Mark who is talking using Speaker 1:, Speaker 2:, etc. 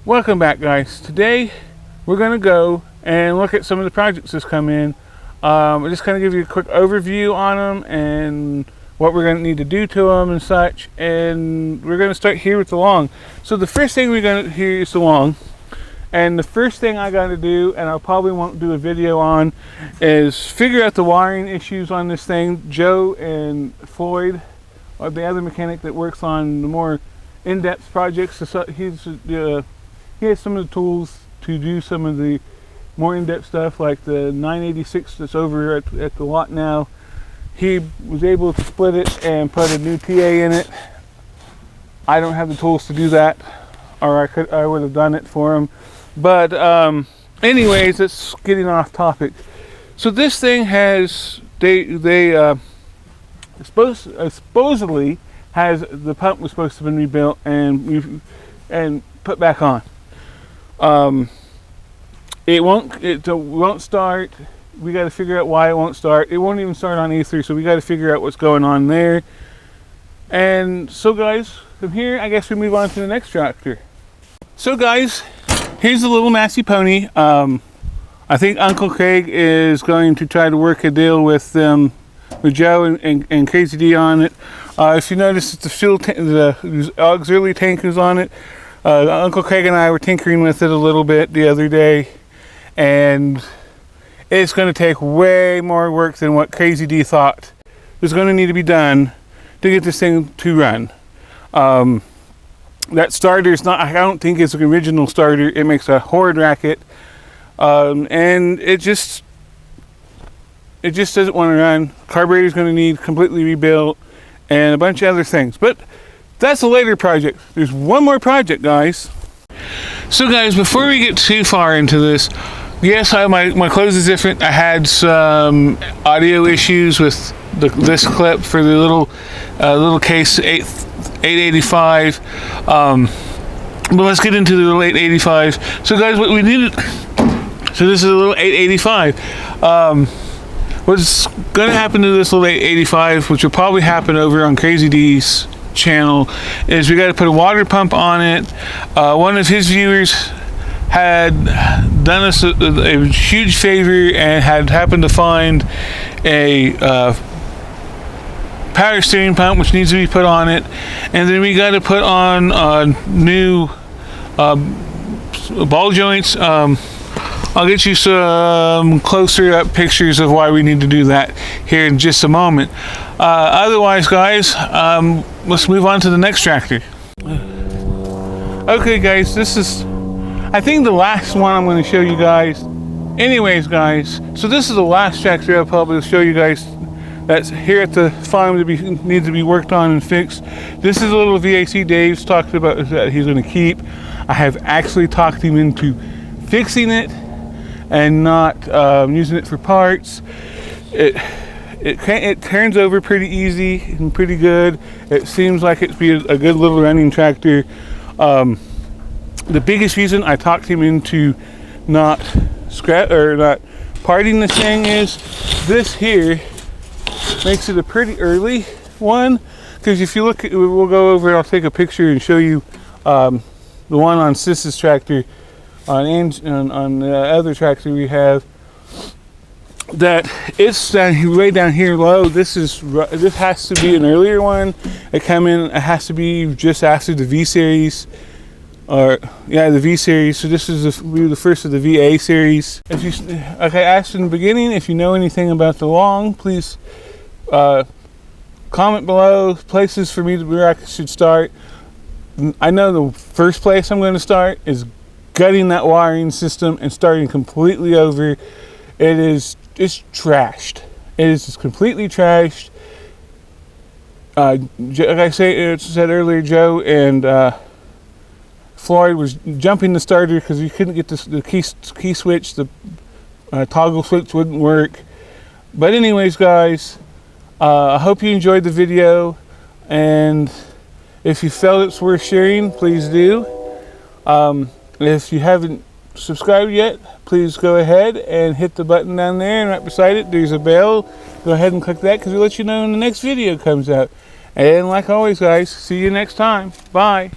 Speaker 1: Welcome back, guys. Today we're going to go and look at some of the projects that's come in. I'll just kind of give you a quick overview on them and what we're going to need to do to them and such. And we're going to start here with the long. So the first thing we're going to hear is the long. And the first thing I got to do, and I probably won't do a video on, is figure out the wiring issues on this thing. Joe and Floyd are the other mechanic that works on the more in-depth projects. So he has some of the tools to do some of the more in-depth stuff, like the 986 that's over at the lot now. He was able to split it and put a new TA in it. I don't have the tools to do that, or I would have done it for him. But anyways, it's getting off topic. So this thing has supposedly has the pump was supposed to have been rebuilt and put back on. It won't start. We got to figure out why it won't start. It won't even start on E3, so we got to figure out what's going on there. And so, guys, from here, I guess we move on to the next tractor. So, guys, here's the little Massey Pony. I think Uncle Craig is going to try to work a deal with Joe and Crazy D on it. If you notice, the auxiliary tank is on it. Uncle Craig and I were tinkering with it a little bit the other day, and it's going to take way more work than what Crazy D thought was going to need to be done to get this thing to run. That starter is not, I don't think it's an original starter. It makes a horrid racket, and it just doesn't want to run. Carburetor is going to need completely rebuilt and a bunch of other things, but that's a later project. There's one more project, guys. So, guys, before we get too far into this, yes, my clothes is different. I had some audio issues with this clip for the little case 885. But let's get into the little 885. So, guys, what we needed. So this is a little 885. What's going to happen to this little 885, which will probably happen over on Crazy D's channel, is we got to put a water pump on it. One of his viewers had done us a huge favor and had happened to find a power steering pump which needs to be put on it, and then we got to put on new ball joints. I'll get you some closer up pictures of why we need to do that here in just a moment. Otherwise, guys, let's move on to the next tractor. Okay, guys, this is, I think, the last one I'm going to show you guys. Anyways, guys, so this is the last tractor I'll probably show you guys that's here at the farm needs to be worked on and fixed. This is a little VAC Dave's talked about that he's going to keep. I have actually talked him into fixing it and not using it for parts. It turns over pretty easy and pretty good. It seems like it'd be a good little running tractor. The biggest reason I talked him into not parting this thing is this here makes it a pretty early one. Because if you look, we'll go over. I'll take a picture and show you the one on Sis's tractor. On the other tractor we have, that it's way down here low. This has to be an earlier one. It has to be just after the V series, the V series. So this is the first of the VA series. Like I asked in the beginning, if you know anything about the long, please comment below places for me where I should start. I know the first place I'm going to start is gutting that wiring system and starting completely over. It's trashed. It is just completely trashed. Like I said earlier, Joe and Floyd was jumping the starter because he couldn't get the key switch. The toggle switch wouldn't work. But anyways, guys, I hope you enjoyed the video, and if you felt it's worth sharing, please do. If you haven't subscribed yet, please go ahead and hit the button down there, and right beside it there's a bell. Go ahead and click that because we'll let you know when the next video comes out. And like always, guys, see you next time. Bye.